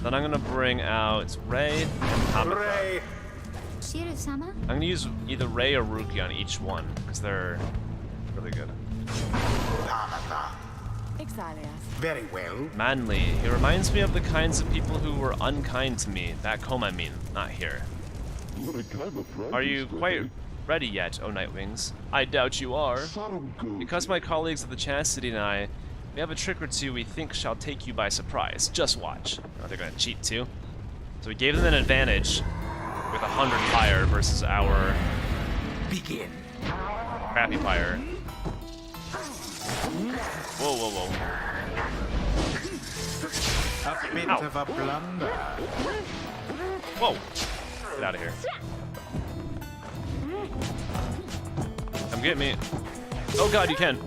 Then I'm going to bring out Ray and Pamitha. Ray. Shiro-sama? I'm going to use either Ray or Ruki on each one, because they're really good. Pamitha. Exiles. Very well. Manley. He reminds me of the kinds of people who were unkind to me. Back home, I mean, not here. Are you quite ready yet, O Nightwings? I doubt you are. Because my colleagues of the Chastity and I, we have a trick or two we think shall take you by surprise. Just watch. Oh, they're gonna cheat too. So we gave them an advantage with 100 Pyre versus our Begin. crappy Pyre. Whoa, whoa, whoa. A bit of a blunder. Whoa! Get out of here. Come get me. Oh god, you can.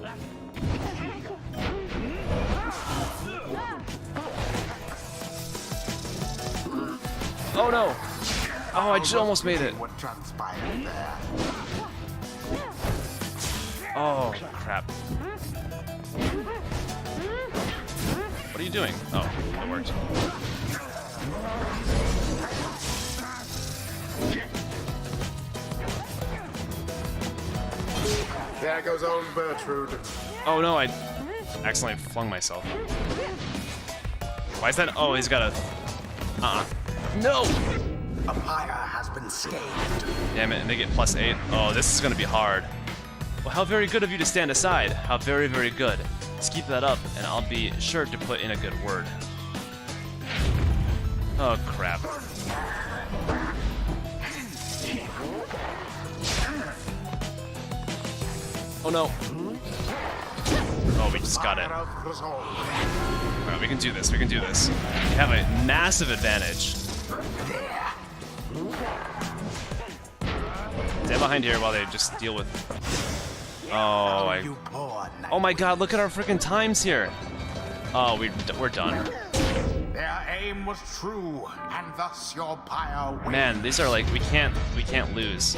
Oh no! Oh, I just almost made it. What transpired there? Oh, crap. What are you doing? Oh, it worked. There goes old Bertrude. Oh no, I accidentally flung myself. Why is that? Oh, he's got a... No! A pyre has been scathed. Damn it, and they get +8. Oh, this is gonna be hard. Well, how very good of you to stand aside. How very, very good. Just keep that up, and I'll be sure to put in a good word. Oh, crap. Oh, no. Oh, we just got it. Alright, we can do this, we can do this. We have a massive advantage. Stay behind here while they just deal with... Oh my god, look at our freaking times here! Oh, we're done. Their aim was true, and thus your pyre wins. Man, these are like, we can't lose.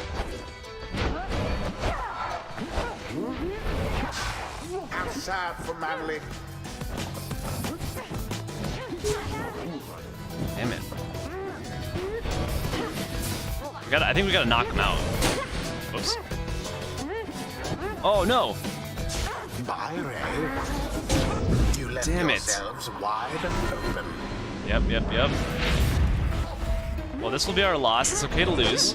How sad for Manley. Damn it. I think we gotta knock him out. Oops. Oh no! Pyre, you left Damn it. yourselves wide open. Yep. Well, this will be our loss. It's okay to lose.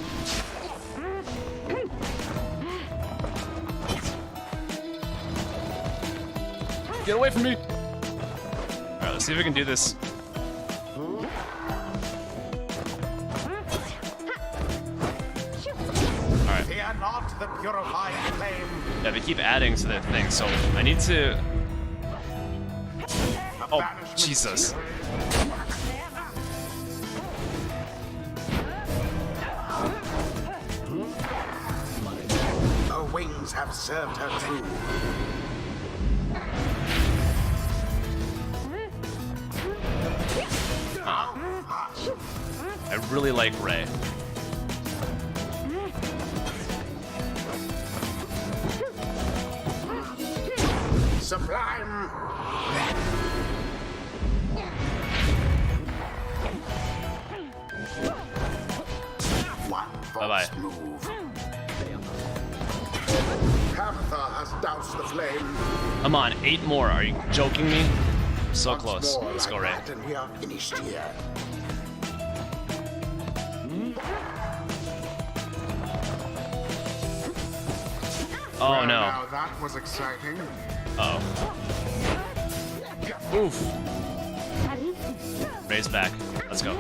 Get away from me! Alright, let's see if we can do this. Alright. Fear not the purified flame. Yeah, they keep adding to the thing, so I need to... Oh, Banishment. Jesus. Her wings have served her true. I really like Ray. Sublime. One Bye-bye. false move. Pamitha has doused the flame. Come on, 8 more. Are you joking me? So Once close. more Let's go, like Ray. that, and we are finished here. Oh Well, no. Now that was exciting. Uh oh. Oof. Ray's back. Let's go.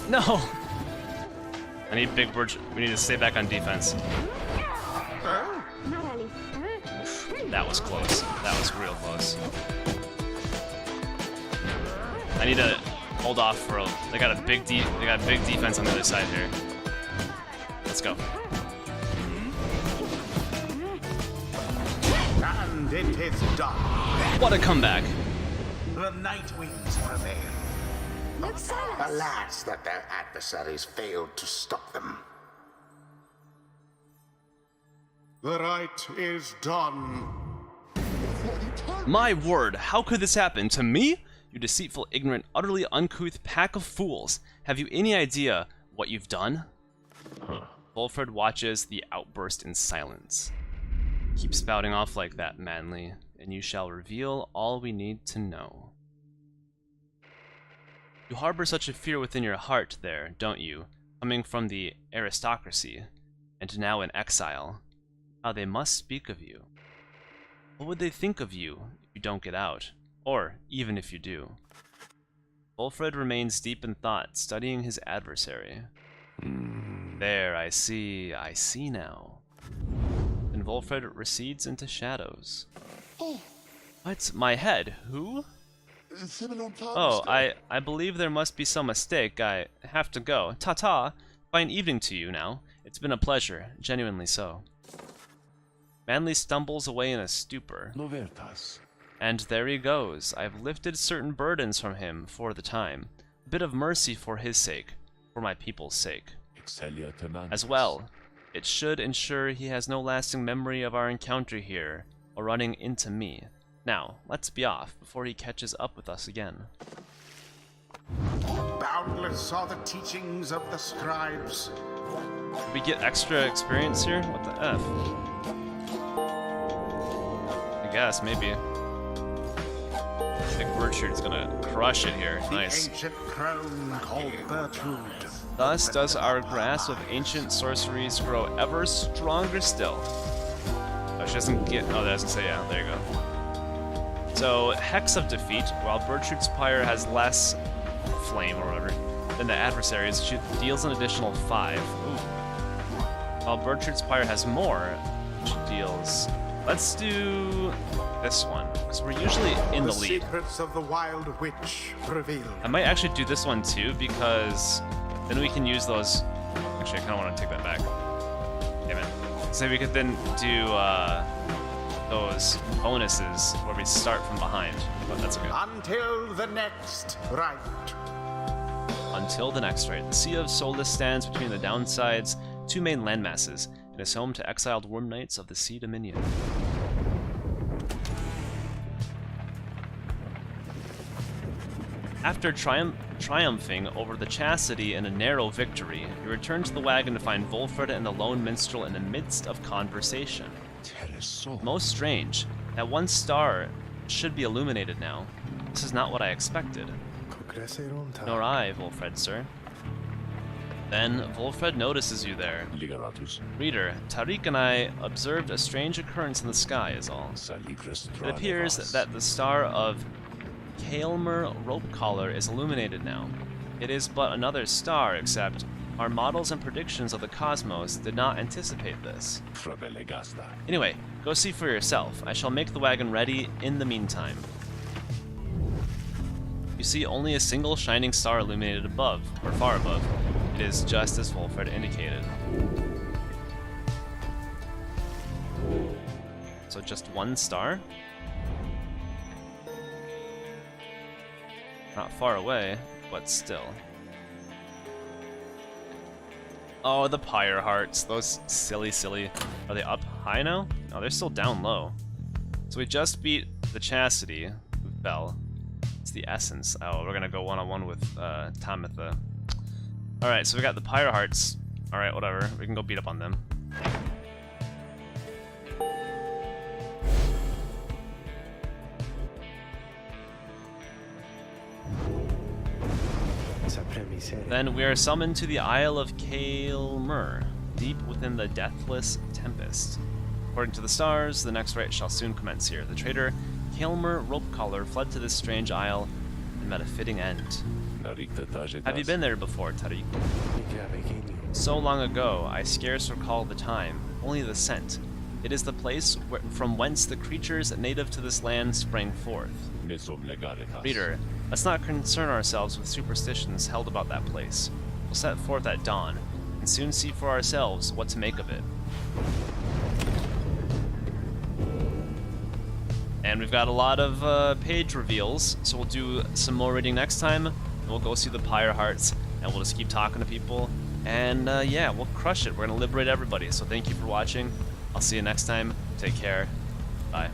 No! I need big bird. We need to stay back on defense. That was close. That was real close. I need to hold off for a... They got a big defense on the other side here. Let's go. And it is done. What a comeback. The Nightwings prevail. Alas, that their adversaries failed to stop them. The right is done. My word, how could this happen? To me? You deceitful, ignorant, utterly uncouth pack of fools. Have you any idea what you've done? Wolfred watches the outburst in silence. Keep spouting off like that, Manley, and you shall reveal all we need to know. You harbor such a fear within your heart there, don't you? Coming from the aristocracy, and now in exile. How they must speak of you. What would they think of you if you don't get out? Or, even if you do? Wolfred remains deep in thought, studying his adversary. There, I see now. And Wolfred recedes into shadows. What? My head? Who? Oh, I believe there must be some mistake. I have to go. Ta-ta! Fine evening to you now. It's been a pleasure, genuinely so. Manley stumbles away in a stupor. And there he goes. I've lifted certain burdens from him for the time. A bit of mercy for his sake, for my people's sake. As well, it should ensure he has no lasting memory of our encounter here, or running into me. Now, let's be off, before he catches up with us again. Boundless are the teachings of the scribes. Did we get extra experience here? What the F? I guess, maybe. I think Bertrude's gonna crush it here. Nice. The ancient crone called Bertrude. Thus does our grasp of ancient sorceries grow ever stronger still. Oh, she doesn't get... Oh, that doesn't say, yeah, there you go. So, Hex of Defeat, while Bertrude's Pyre has less flame or whatever than the adversaries, she deals an additional 5. Ooh. While Bertrude's Pyre has more, she deals... Let's do this one, because we're usually in the lead. Secrets of the Wild Witch revealed. I might actually do this one too, because then we can use those... Actually, I kind of want to take that back. Damn it. So we could then do those bonuses where we start from behind, but that's okay. Until the next right. Until the next right. The Sea of Soulless stands between the downside's two main landmasses, and is home to exiled Worm Knights of the Sea Dominion. After triumphing over the Chastity in a narrow victory, you return to the wagon to find Wolfred and the lone minstrel in the midst of conversation. Most strange. That one star should be illuminated now. This is not what I expected. Nor I, Wolfred, sir. Then, Wolfred notices you there. Reader, Tariq and I observed a strange occurrence in the sky, is all. It appears that the star of Kaelmer Rope Collar is illuminated now. It is but another star, except our models and predictions of the cosmos did not anticipate this. Anyway, go see for yourself. I shall make the wagon ready in the meantime. You see only a single shining star illuminated above, or far above. It is just as Wolfred indicated. So just one star? Not far away, but still. Oh, the Pyre hearts. Those silly. Are they up high now? No, they're still down low. So we just beat the Chastity with Bell. It's the essence. Oh, we're gonna go one-on-one with Pamitha. Alright, so we got the Pyre hearts. Alright, whatever. We can go beat up on them. Then we are summoned to the Isle of Kaelmer, deep within the deathless tempest. According to the stars, the next rite shall soon commence here. The traitor Kaelmer Ropecollar fled to this strange isle and met a fitting end. Have you been there before, Tariq? So long ago, I scarce recall the time, only the scent. It is the place from whence the creatures native to this land sprang forth. Reader, let's not concern ourselves with superstitions held about that place. We'll set forth at dawn, and soon see for ourselves what to make of it. And we've got a lot of page reveals, so we'll do some more reading next time, and we'll go see the Pyre Hearts, and we'll just keep talking to people, and yeah, we'll crush it. We're gonna liberate everybody, so thank you for watching. I'll see you next time. Take care. Bye.